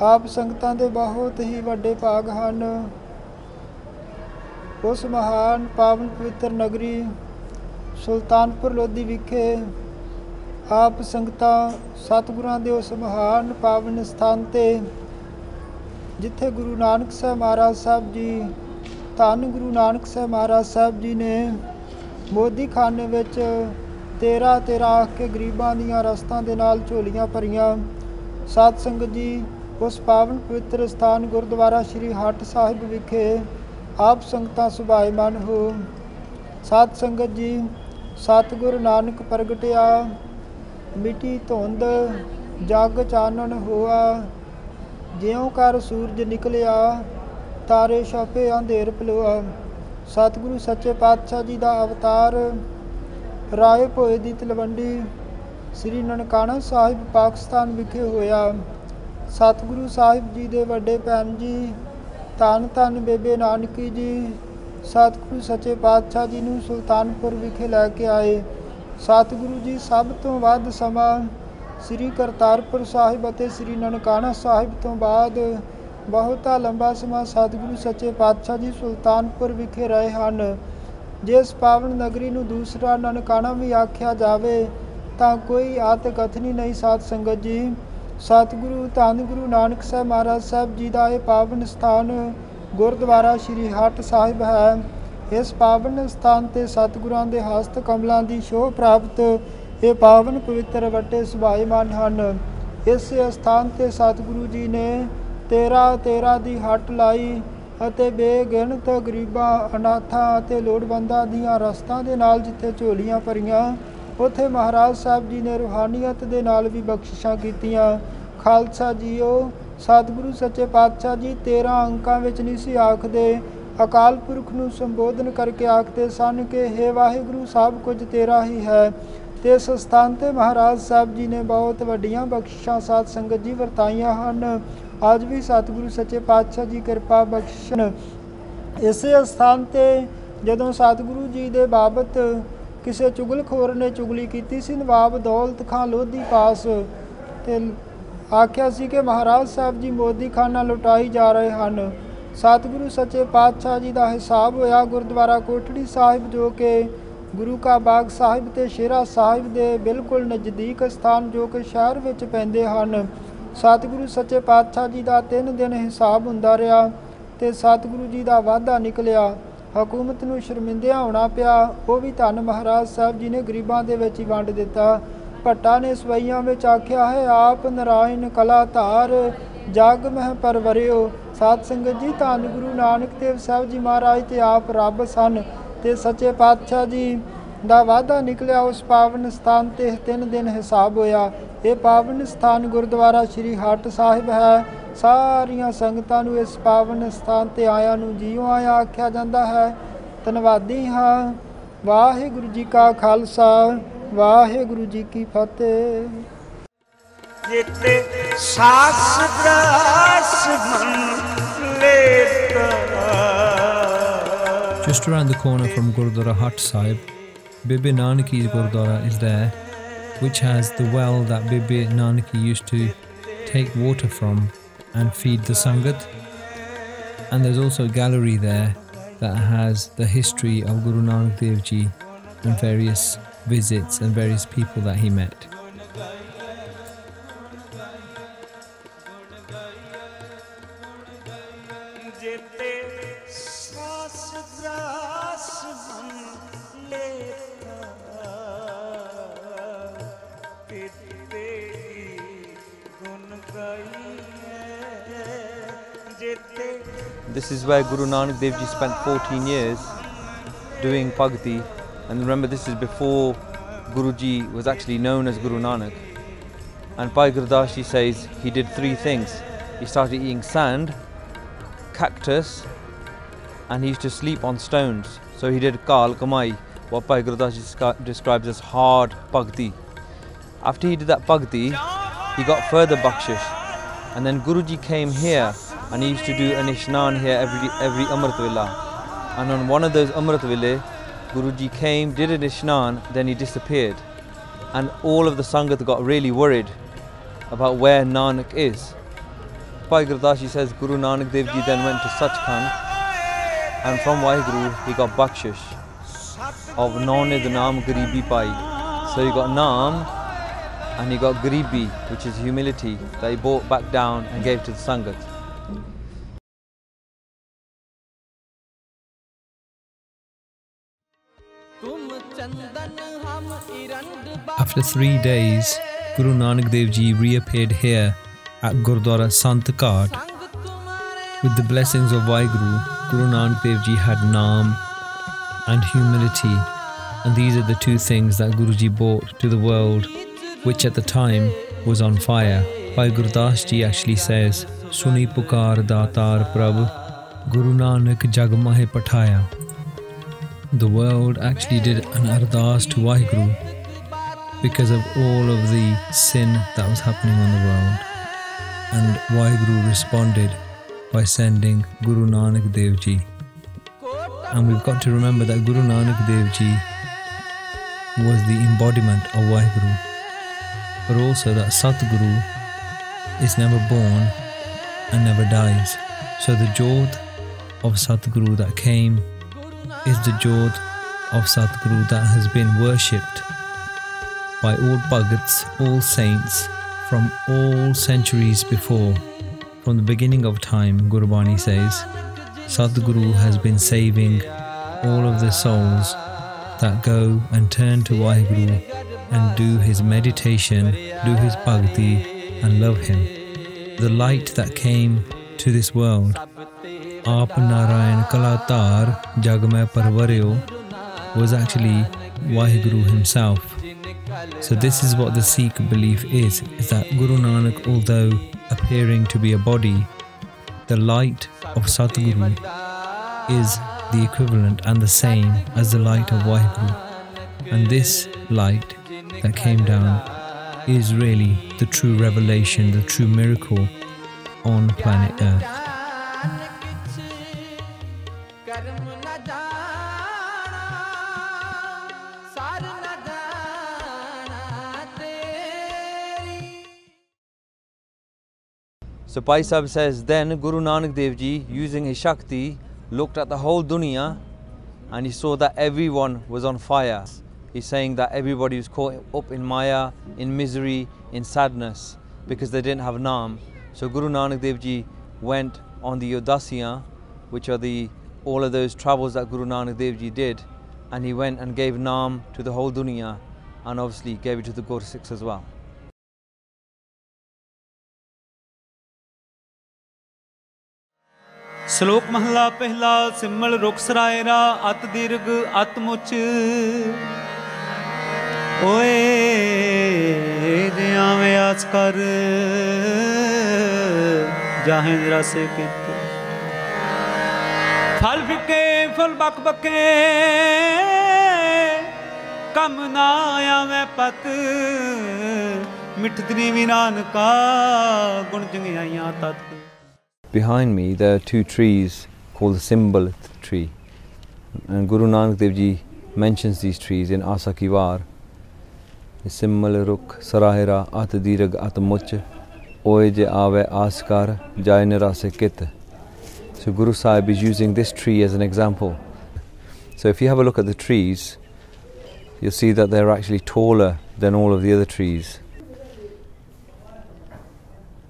ਆਪ ਸੰਗਤਾਂ ਦੇ ਬਹੁਤ ਹੀ ਵੱਡੇ ਭਾਗ ਹਨ। ਉਸ ਮਹਾਨ ਪਾਵਨ ਪਵਿੱਤਰ ਨਗਰੀ ਸੁਲਤਾਨਪੁਰ ਲੋਧੀ ਵਿਖੇ ਆਪ ਸੰਗਤਾਂ ਸਤਿਗੁਰਾਂ ਦੇ ਉਸ ਮਹਾਨ ਪਾਵਨ ਸਥਾਨ 'ਤੇ ਜਿੱਥੇ ਗੁਰੂ ਨਾਨਕ ਸਾਹਿਬ ਮਹਾਰਾਜ ਸਾਹਿਬ ਜੀ, ਧੰਨ ਗੁਰੂ ਨਾਨਕ ਸਾਹਿਬ ਮਹਾਰਾਜ ਸਾਹਿਬ ਜੀ ਨੇ ਮੋਦੀ ਖਾਨੇ ਵਿੱਚ 13 ਆਖ ਕੇ ਗਰੀਬਾਂ ਦੀਆਂ ਰਸਤਾਂ ਦੇ ਨਾਲ ਝੋਲੀਆਂ ਭਰੀਆਂ। ਸਾਧ ਸੰਗਤ ਜੀ, ਉਸ ਪਾਵਨ ਪਵਿੱਤਰ ਸਥਾਨ ਗੁਰਦੁਆਰਾ ਸ਼੍ਰੀ ਹਟ ਸਾਹਿਬ ਵਿਖੇ ਆਪ ਸੰਗਤਾਂ ਸੁਭਾਈਮਾਨ ਹੋ। ਸਾਧ ਸੰਗਤ ਜੀ, ਸਤਿਗੁਰ ਨਾਨਕ ਪ੍ਰਗਟਿਆ, ਮਿੱਟੀ ਧੁੰਦ ਜਗ ਚਾਨਣ ਹੋਆ, ਜਿਉਂ ਕਰ ਸੂਰਜ ਨਿਕਲਿਆ, ਤਾਰੇ ਛਾਪੇ ਅੰਧੇਰ ਪਲੋਆ। ਸਤਿਗੁਰੂ ਸੱਚੇ ਪਾਤਸ਼ਾਹ ਜੀ ਦਾ ਅਵਤਾਰ ਰਾਏ ਭੋਏ ਦੀ ਤਲਵੰਡੀ ਸ੍ਰੀ ਨਨਕਾਣਾ ਸਾਹਿਬ ਪਾਕਿਸਤਾਨ ਵਿਖੇ ਹੋਇਆ। ਸਤਿਗੁਰੂ ਸਾਹਿਬ ਜੀ ਦੇ ਵੱਡੇ ਭੈਣ ਜੀ ਧੰਨ ਧੰਨ ਬੇਬੇ ਨਾਨਕੀ ਜੀ ਸਤਿਗੁਰੂ ਸੱਚੇ ਪਾਤਸ਼ਾਹ ਜੀ ਨੂੰ ਸੁਲਤਾਨਪੁਰ ਵਿਖੇ ਲੈ ਕੇ ਆਏ। ਸਤਿਗੁਰੂ ਜੀ ਸਭ ਤੋਂ ਵੱਧ ਸਮਾਂ ਸ੍ਰੀ ਕਰਤਾਰਪੁਰ ਸਾਹਿਬ ਅਤੇ ਸ੍ਰੀ ਨਨਕਾਣਾ ਸਾਹਿਬ ਤੋਂ ਬਾਅਦ ਬਹੁਤਾ ਲੰਬਾ ਸਮਾਂ ਸਤਿਗੁਰੂ ਸੱਚੇ ਪਾਤਸ਼ਾਹ ਜੀ ਸੁਲਤਾਨਪੁਰ ਵਿਖੇ ਰਹੇ ਹਨ। ਜਿਸ ਪਾਵਨ ਨਗਰੀ ਨੂੰ ਦੂਸਰਾ ਨਨਕਾਣਾ ਵੀ ਆਖਿਆ ਜਾਵੇ ਤਾਂ ਕੋਈ ਆਤਕਥਨੀ ਨਹੀਂ। ਸਾਧ ਸੰਗਤ ਜੀ, ਸਤਿਗੁਰੂ ਧੰਨ ਗੁਰੂ ਨਾਨਕ ਸਾਹਿਬ ਮਹਾਰਾਜ ਸਾਹਿਬ ਜੀ ਦਾ ਇਹ ਪਾਵਨ ਸਥਾਨ ਗੁਰਦੁਆਰਾ ਸ਼੍ਰੀ ਹਟ ਸਾਹਿਬ ਹੈ। ਇਸ ਪਾਵਨ ਸਥਾਨ ਤੇ ਸਤਿਗੁਰਾਂ ਦੇ ਹਸਤ ਕਮਲਾਂ ਦੀ ਸ਼ੋਭ ਪ੍ਰਾਪਤ ਇਹ ਪਾਵਨ ਪਵਿੱਤਰ ਵੱਟੇ ਸੁਭਾਏਮਾਨ ਹਨ। ਇਸ ਸਥਾਨ ਤੇ ਸਤਿਗੁਰੂ ਜੀ ਨੇ 13 ਦੀ ਹੱਟ ਲਾਈ ਅਤੇ ਬੇਗਿਣਤ ਗਰੀਬਾਂ, ਅਨਾਥਾਂ ਅਤੇ ਲੋੜਵੰਦਾਂ ਦੀਆਂ ਰਸਤਾਂ ਦੇ ਨਾਲ ਜਿੱਥੇ ਝੋਲੀਆਂ ਭਰੀਆਂ, ਉੱਥੇ ਮਹਾਰਾਜ ਸਾਹਿਬ ਜੀ ਨੇ ਰੂਹਾਨੀਅਤ ਦੇ ਨਾਲ ਵੀ ਬਖਸ਼ਿਸ਼ਾਂ ਕੀਤੀਆਂ। ਖਾਲਸਾ ਜੀਓ, ਸਤਿਗੁਰੂ ਸੱਚੇ ਪਾਤਸ਼ਾਹ ਜੀ 13 ਅੰਕਾਂ ਵਿੱਚ ਨਹੀਂ ਸੀ ਆਖਦੇ, ਅਕਾਲ ਪੁਰਖ ਨੂੰ ਸੰਬੋਧਨ ਕਰਕੇ ਆਖਦੇ ਸਨ ਕਿ ਹੇ ਵਾਹਿਗੁਰੂ ਸਭ ਕੁਝ ਤੇਰਾ ਹੀ ਹੈ। ਤੇ ਇਸ ਸਥਾਨ ਤੇ ਮਹਾਰਾਜ ਸਾਹਿਬ ਜੀ ਨੇ ਬਹੁਤ ਵੱਡੀਆਂ ਬਖਸ਼ਿਸ਼ਾਂ ਸਾਧ ਸੰਗਤ ਜੀ ਵਰਤਾਈਆਂ ਹਨ। ਅੱਜ ਵੀ ਸਤਿਗੁਰੂ ਸੱਚੇ ਪਾਤਸ਼ਾਹ ਜੀ ਕਿਰਪਾ ਬਖਸ਼ਣ। ਇਸੇ ਸਥਾਨ ਤੇ ਜਦੋਂ ਸਤਿਗੁਰੂ ਜੀ ਦੇ ਬਾਬਤ ਕਿਸੇ ਚੁਗਲਖੋਰ ਨੇ ਚੁਗਲੀ ਕੀਤੀ ਸੀ ਨਵਾਬ ਦੌਲਤ ਖਾਂ ਲੋਧੀ ਪਾਸ, ਤੇ ਆਖਿਆ ਸੀ ਕਿ ਮਹਾਰਾਜ ਸਾਹਿਬ ਜੀ ਮੋਦੀ ਖਾਨਾ ਲੁਟਾਈ ਜਾ ਰਹੇ ਹਨ। ਸਤਿਗੁਰੂ ਸੱਚੇ ਪਾਤਸ਼ਾਹ ਜੀ ਦਾ ਹਿਸਾਬ ਹੋਇਆ ਗੁਰਦੁਆਰਾ ਕੋਠੜੀ ਸਾਹਿਬ, ਜੋ ਕਿ ਗੁਰੂ ਕਾ ਬਾਗ ਸਾਹਿਬ ਤੇ ਸ਼ੇਰਾ ਸਾਹਿਬ ਦੇ ਬਿਲਕੁਲ ਨਜ਼ਦੀਕ ਸਥਾਨ ਜੋ ਕਿ ਸ਼ਹਿਰ ਵਿੱਚ ਪੈਂਦੇ ਹਨ। ਸਤਿਗੁਰੂ ਸੱਚੇ ਪਾਤਸ਼ਾਹ ਜੀ ਦਾ 3 ਦਿਨ ਹਿਸਾਬ ਹੁੰਦਾ ਰਿਹਾ ਤੇ ਸਤਿਗੁਰੂ ਜੀ ਦਾ ਵਾਅਦਾ ਨਿਕਲਿਆ। ਹਕੂਮਤ ਨੂੰ ਸ਼ਰਮਿੰਦਿਆਂ ਹੋਣਾ ਪਿਆ, ਉਹ ਵੀ ਧੰਨ ਮਹਾਰਾਜ ਸਾਹਿਬ ਜੀ ਨੇ ਗਰੀਬਾਂ ਦੇ ਵਿੱਚ ਹੀ ਵੰਡ ਦਿੱਤਾ। ਭੱਟਾ ਨੇ ਸਵਈਆਂ ਵਿੱਚ ਆਖਿਆ ਹੈ, ਆਪ ਨਰਾਇਣ ਕਲਾ ਧਾਰ ਜਗ ਮਹਿ ਪਰਵਰਿਓ। ਸਾਧ ਸੰਗਤ ਜੀ, ਧੰਨ ਗੁਰੂ ਨਾਨਕ ਦੇਵ ਸਾਹਿਬ ਜੀ ਮਹਾਰਾਜ ਤੇ ਆਪ ਰੱਬ ਸਨ ਤੇ ਸੱਚੇ ਪਾਤਸ਼ਾਹ ਜੀ ਦਾ ਵਾਅਦਾ ਨਿਕਲਿਆ। ਉਸ ਪਾਵਨ ਸਥਾਨ ਤੇ 3 ਦਿਨ ਹਿਸਾਬ ਹੋਇਆ। ਇਹ ਪਾਵਨ ਸਥਾਨ ਗੁਰਦੁਆਰਾ ਸ਼੍ਰੀ ਹੱਟ ਸਾਹਿਬ ਹੈ। ਸਾਰੀਆਂ ਸੰਗਤਾਂ ਨੂੰ ਇਸ ਪਾਵਨ ਸਥਾਨ ਤੇ ਆਇਆਂ ਨੂੰ ਜੀਓ ਆਇਆ ਆਖਿਆ ਜਾਂਦਾ ਹੈ। ਧੰਨਵਾਦੀ ਹਾਂ। ਵਾਹਿਗੁਰੂ ਜੀ ਕਾ ਖਾਲਸਾ, ਵਾਹਿਗੁਰੂ ਜੀ ਕੀ ਫਤਿਹ।
ਜਿਤੇ ਸਾਸ ਗ੍ਰਾਸ ਮਨ ਲੇਤਾ।
Just around the corner from Gurudwara Hut Sahib, Bibi Nanaki's Gurudwara is there, which has the well that Bibi Nanaki used to take water from and feed the Sangat. And there's also a gallery there that has the history of Guru Nanak Dev Ji and various visits and various people that he met.
This is where Guru Nanak Dev Ji spent 14 years doing Bhakti, and remember this is before Guru Ji was actually known as Guru Nanak. And Bhai Gurdas Ji says he did 3 things. He started eating sand, cactus, and he used to sleep on stones. So he did Kal Kamai, what Bhai Gurdas Ji describes as hard Bhakti. After he did that Bhakti, he got further bakshish, and then Guru Ji came here and he used to do an Ishnan here every Amrit Vela. And on one of those Amrit Vela, Guru Ji came, did an Ishnan, then he disappeared. And all of the Sangat got really worried about where Nanak is. Bhai Gurdas Ji says Guru Nanak Dev Ji then went to Sachkhand, and from Waheguru he got bakshish of Naunid Naam Garibi Pai. So he got Naam and he got Garibi, which is humility, that he brought back down and gave to the Sangat.
After 3 days, Guru Nanak Dev Ji reappeared here at Gurudwara Sant Ghat. With the blessings of Waheguru, Guru Nanak Dev Ji had Naam and humility, and these are the 2 things that Guru Ji brought to the world, which at the time was on fire. Bhai Gurdas Ji actually says, Suni pukar datar prabh, Guru Nanak jag mahe pathaya. The world actually did an ardas to Waheguru because of all of the sin that was happening on the world. And Waheguru responded by sending Guru Nanak Dev Ji. And we've got to remember that Guru Nanak Dev Ji was the embodiment of Waheguru, but also that Satguru is never born and never dies. So the Jodh of Satguru that came is the Jodh of Satguru that has been worshipped by all Bhagats, all saints from all centuries before. From the beginning of time, Gurbani says, Satguru has been saving all of the souls that go and turn to Waheguru and do his meditation, do his bhakti and love him. The light that came to this world, Aap Narayan Kalatar Jagmay Parvaryo, was actually Waheguru himself. So this is what the Sikh belief is that Guru Nanak, although appearing to be a body, the light of Satguru is the equivalent and the same as the light of Waheguru. And this light that came down is really the true revelation, the true miracle on planet Earth.
So Bhai Sahib says, then Guru Nanak Dev Ji, using his Shakti, looked at the whole dunya and he saw that everyone was on fire. He's saying that everybody was caught up in Maya, in misery, in sadness, because they didn't have Naam. So Guru Nanak Dev Ji went on the Udasiyan, which are all of those travels that Guru Nanak Dev Ji did, and he went and gave Naam to the whole dunya, and obviously gave it to the Gursikhs as well.
ਸ਼ਲੋਕ ਮਹਲਾ ਪਹਿਲਾ ਸਿਮਲ ਰੁਖ ਸਰਾਇਰਾ ਅਤ ਦੀਰਘ ਅਤ ਮੁਚ ਓਏ ਦਿਆਵੇਂ ਆਸ ਕਰ ਜਾਹੇ ਰਸੇ ਕਿਤ ਫਲ ਫਿੱਕੇ ਫਲ ਬਕ ਬਕੇ ਕੰਮ ਨਾ ਆਵੇਂ ਪਤ ਮਿੱਠਤਨੀ ਵੀ ਨਾਨਕਾ ਗੁਣ ਚੰਗਿਆਈਆਂ ਤਤ.
Behind me there are two trees called the symbol tree, and Guru Nanak Dev Ji mentions these trees in Asa Ki War. Simmal Rukh Sarahira At Dirag At Much Oye Je Ave Askar Jai Nirase Kit. So Guru Sahib is using this tree as an example. So if you have a look at the trees, you'll see that they're actually taller than all of the other trees.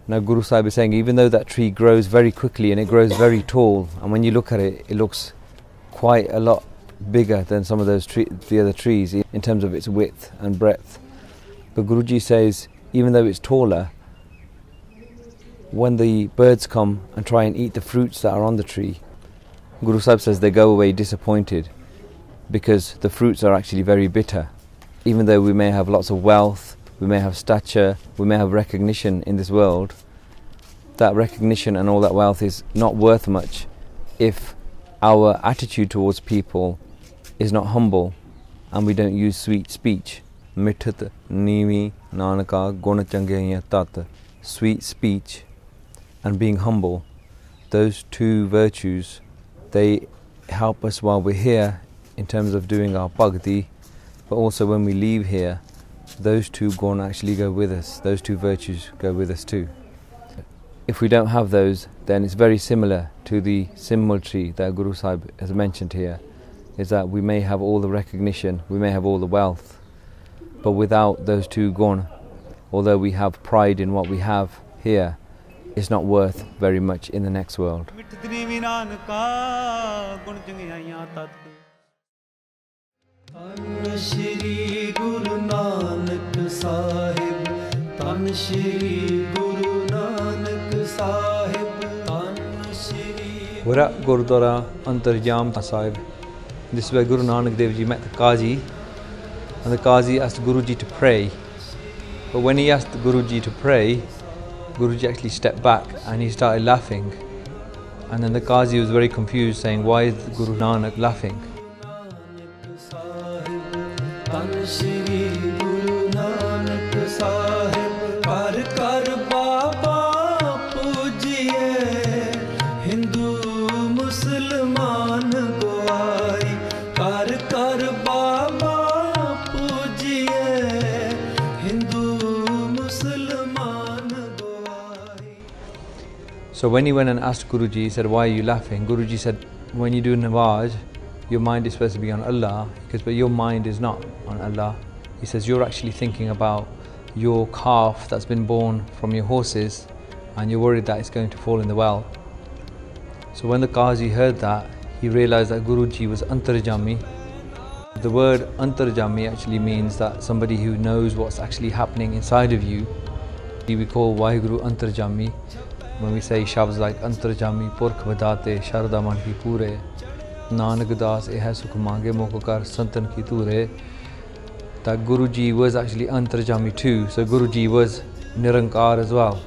Now Guru Sahib is saying, even though that tree grows very quickly and it grows very tall, and when you look at it, it looks quite a lot bigger than some of those the other trees in terms of its width and breadth. But Guruji says, even though it's taller, when the birds come and try and eat the fruits that are on the tree, Guru Sahib says they go away disappointed because the fruits are actually very bitter. Even though we may have lots of wealth, we may have stature, we may have recognition in this world, that recognition and all that wealth is not worth much if our attitude towards people is not humble and we don't use sweet speech. Mithat nimi nanaka guna changaya tat. Sweet speech and being humble, those two virtues, they help us while we're here in terms of doing our bhakti, but also when we leave here, those two gone actually go with us, those two virtues go with us too. If we don't have those, then it's very similar to the symbol tree that Guru Sahib has mentioned here, is that we may have all the recognition, we may have all the wealth, but without those two gone, although we have pride in what we have here, it's not worth very much in the next world.
Tan Shri Guru Nanak Sahib, Tan Shri Guru Nanak Sahib, Tan Shri.
We're at Gurudwara Antarjam Sahib. This is where Guru Nanak Dev Ji met the Qazi, and the Qazi asked Guruji to pray. But when he asked Guruji to pray, Guruji actually stepped back and he started laughing. And then the Qazi was very confused, saying, why is Guru Nanak laughing?
Tan Shri Guru Nanak Sahib, Kar Kar Baba Pujiye, Hindu Musliman Goai, Kar Kar Baba Pujiye, Hindu Musliman Goai.
So when he went and asked Guruji, he said, why are you laughing? Guruji said, when you do Nawaz, your mind is supposed to be on Allah, but your mind is not on Allah. He says you're actually thinking about your calf that's been born from your horses and you're worried that it's going to fall in the well. So when the Qazi heard that, he realized that Guruji was Antarjami. The word Antarjami actually means that somebody who knows what's actually happening inside of you. We call Waheguru Antarjami. When we say shabds like Antarjami, Purkh Vadate, Sharda Man Ki Pure, Nanak Das Eha Sukh Mange Mokokar Santan Ki Ture, that Guruji was actually Antarjami too. So Guruji was Nirankar as well.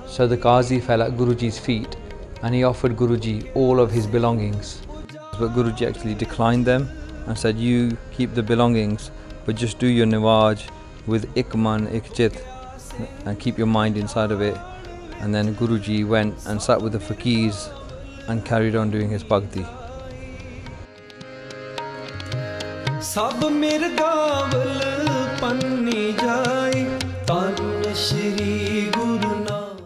So the Qazi fell at Guruji's feet and he offered Guruji all of his belongings. But Guruji actually declined them and said, you keep the belongings, but just do your Niwaj with Ik Man Ik Chit and keep your mind inside of it. And then Guruji went and sat with the faqirs and carried on doing his bhakti.
Sab mirgawal panni jai tan Shri Guru Nanak.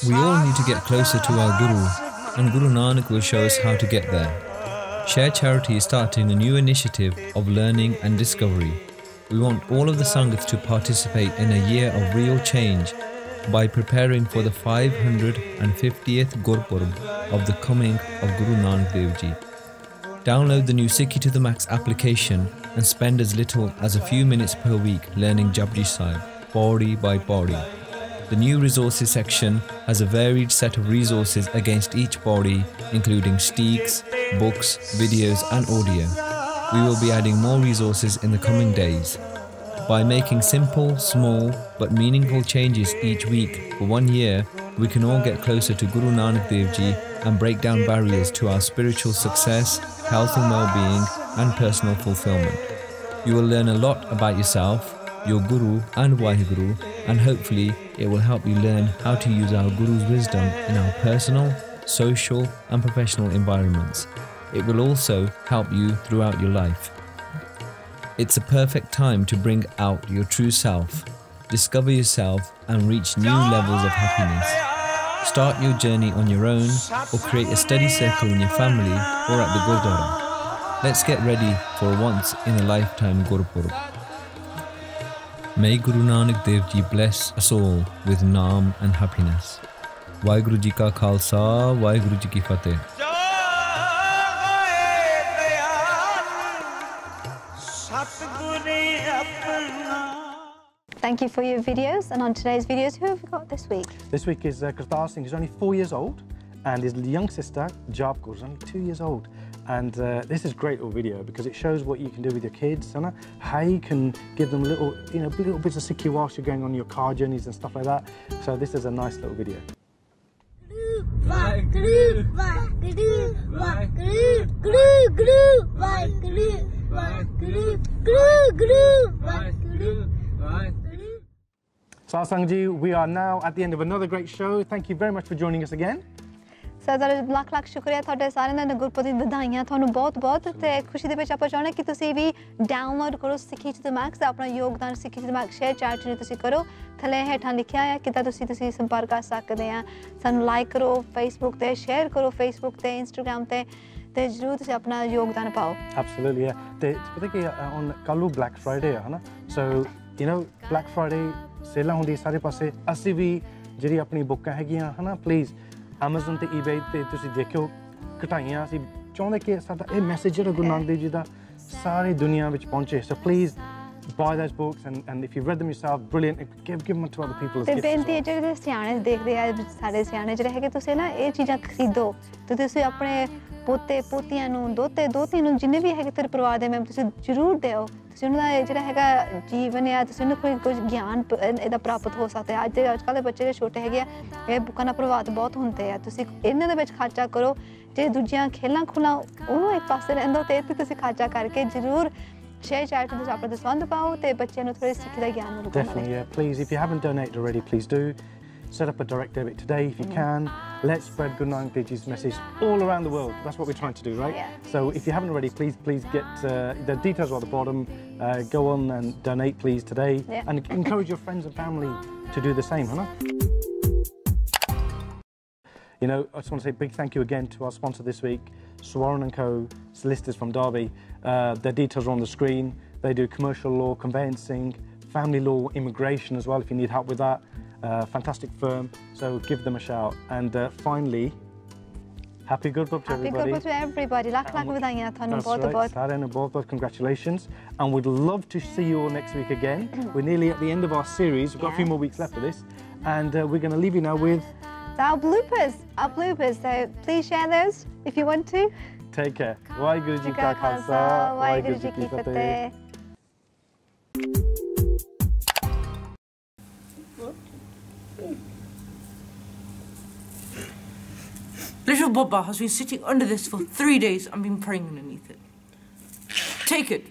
We all need to get closer to our Guru, and Guru Nanak will show us how to get there. Share Charity is starting a new initiative of learning and discovery. We want all of the Sanghas to participate in a year of real change by preparing for the 550th Gurpurab of the coming of Guru Nanak Dev Ji. Download the new Sikhi to the Max application and spend as little as a few minutes per week learning Japji Sahib, Pauri by Pauri. The new resources section has a varied set of resources against each Pauri, including steeks, books, videos and audio. We will be adding more resources in the coming days. By making simple, small but meaningful changes each week for 1 year, we can all get closer to Guru Nanak Dev Ji and break down barriers to our spiritual success, health and well-being and personal fulfillment. You will learn a lot about yourself, your Guru and Waheguru, and hopefully it will help you learn how to use our Guru's wisdom in our personal, social and professional environments. It will also help you throughout your life. It's a perfect time to bring out your true self, discover yourself and reach new levels of happiness. Start your journey on your own or create a study circle in your family or at the Gurdwara. Let's get ready for a once-in-a-lifetime Gurpurab. May Guru Nanak Dev Ji bless us all with Naam and happiness. Waheguru Ji Ka Khalsa, Waheguru Ji Ki Fateh.
Thank you for your videos. And on today's videos, who have we got this week?
This week is Kartar Singh, who's only 4 years old, and his young sister, Jab Kaur, is only 2 years old. And this is a great little video because it shows what you can do with your kids, and how you can give them little bits of Sikhi whilst you're going on your car journeys and stuff like that. So this is a nice little video. Satsang Ji, we are now at the end of another great show. Thank you very much for joining us again.
Sir lakh ਸ਼ੁਕਰੀਆ ਤੁਹਾਡੇ ਸਾਰਿਆਂ ਦਾ ਗੁਰਪੁਰਬ ਦੀਆਂ ਵਧਾਈਆਂ ਤੁਹਾਨੂੰ ਬਹੁਤ ਤੇ ਖੁਸ਼ੀ ਦੇ ਵਿੱਚ ਆਪਾਂ ਚਾਹੁੰਦੇ ਕਿ ਤੁਸੀਂ ਵੀ ਡਾਊਨਲੋਡ ਕਰੋ ਸਿੱਖੀ ਟੂ ਦ ਮੈਕਸ ਆਪਣਾ ਯੋਗਦਾਨ ਸਿੱਖੀ to the max ShareChat ਨੂੰ ਤੁਸੀਂ ਕਰੋ ਥੱਲੇ ਹੇਠਾਂ ਲਿਖਿਆ ਹੈ ਕਿੱਦਾਂ ਤੁਸੀਂ ਸੰਪਰਕ ਕਰ ਸਕਦੇ ਆ ਸਾਨੂੰ ਲਾਈਕ ਕਰੋ ਫੇਸਬੁੱਕ ਤੇ ਸ਼ੇਅਰ ਕਰੋ ਫੇਸਬੁੱਕ ਤੇ ਇੰਸਟਾਗ੍ਰਾਮ ਤੇ ਜ਼ਰੂਰ ਤੁਸੀਂ ਆਪਣਾ ਯੋਗਦਾਨ ਪਾਓ
Absolutely, yeah. ਤੇ ਪਤਾ ਕੀ on ਕੱਲ੍ਹ ਨੂੰ Black Friday ਹੈ ਨਾ so you know Black Friday ਸੇਲਾਂ ਹੁੰਦੀ ਸਾਰੇ ਪਾਸੇ ਅਸੀਂ ਵੀ ਜਿਹੜੀ ਆਪਣੀ ਬੁੱਕਾਂ ਹੈਗੀਆਂ ਹੈ ਨਾ ਪਲੀਜ਼ Amazon ਤੇ eBay ਤੇ ਤੁਸੀਂ ਦੇਖਿਓ ਘਟਾਈਆਂ ਅਸੀਂ ਚਾਹੁੰਦੇ ਕਿ ਸਾਡਾ ਇਹ ਮੈਸੇਜ ਜਿਹੜਾ ਗੁਰੂ ਨਾਨਕ ਦੇਵ ਜੀ ਦਾ ਸਾਰੀ ਦੁਨੀਆ ਵਿੱਚ ਪਹੁੰਚੇ so please buy those books and if you've read them yourself brilliant give them to other people as gifts.
ਤੇ ਬੇਨਤੀ ਹੈ ਜਿਹੜੇ ਸਿਆਣੇ ਦੇਖਦੇ ਆ ਸਾਡੇ ਸਿਆਣੇ ਜਿਹੜੇ ਹੈਗੇ ਤੁਸੀਂ ਨਾ ਇਹ ਚੀਜ਼ਾਂ ਖਰੀਦੋ ਤੇ ਤੁਸੀਂ ਆਪਣੇ ਪੋਤੇ ਪੋਤੀਆਂ ਨੂੰ ਦੋਤੇ ਨੂੰ ਜਿੰਨੇ ਵੀ ਹੈਗੇ ਤੇਰੇ ਪਰਿਵਾਰ ਦੇ ਮੈਂਬਰ ਤੁਸੀਂ ਜ਼ਰੂਰ ਦਿਓ ਤੁਸੀਂ ਉਹਨਾਂ ਦਾ ਜਿਹੜਾ ਹੈਗਾ ਜੀਵਨ ਆ ਤੁਸੀਂ ਉਹਨੂੰ ਕੋਈ ਕੁਝ ਗਿਆਨ ਇਹਦਾ ਪ੍ਰਾਪਤ ਹੋ ਸਕਦਾ ਅੱਜ ਕੱਲ੍ਹ ਦੇ ਬੱਚੇ ਜਿਹੜੇ ਛੋਟੇ ਹੈਗੇ ਆ ਇਹ ਬੁੱਕਾਂ ਨਾਲ ਪ੍ਰਭਾਵਿਤ ਬਹੁਤ ਹੁੰਦੇ ਆ ਤੁਸੀਂ ਇਹਨਾਂ ਦੇ ਵਿੱਚ ਖਰਚਾ ਕਰੋ ਜੇ ਦੂਜੀਆਂ ਖੇਲਾਂ ਖੁਲਾਂ ਉਹਨੂੰ ਇੱਕ ਪਾਸੇ ਰਹਿੰਦੋ ਤੇ ਤੁਸੀਂ ਖਰਚਾ ਕਰਕੇ ਜ਼ਰੂਰ share charity ਤੁਸੀਂ ਆਪਣੇ ਦਸਵੰਧ ਪਾਓ ਤੇ ਬੱਚਿਆਂ ਨੂੰ ਥੋੜੀ ਸਿੱਖੀ ਦਾ ਗਿਆਨ ਮਿਲਦਾ
Definitely, yeah. Please, if you haven't donated already, please do. Set up a direct debit today if you can. Let's spread Guru Nanak Dev Ji's message all around the world. That's what we're trying to do, right?
Yeah.
So if you haven't already, please get the details are at the bottom. Go on and donate, please, today.
Yeah.
And encourage your friends and family to do the same, huh? You know, I just want to say a big thank you again to our sponsor this week, Swaran & Co, solicitors from Derby. Their details are on the screen. They do commercial law, conveyancing, family law, immigration as well if you need help with that. Fantastic firm, so give them a shout. And finally, Happy Gurpurab to
Happy
everybody.
Gurpurab to everybody. Lakh vadaiyan thanu bahut
bahut congratulations. And we'd love to see you all next week again. We're nearly at the end of our series. We've got a few more weeks left of this. And we're going to leave you now with
our bloopers. So please share those if you want to.
Take care. Waheguru Ji Ka Khalsa, Waheguru Ji Ki Fateh.
Little Baba has been sitting under this for 3 days and been praying underneath it. Take it.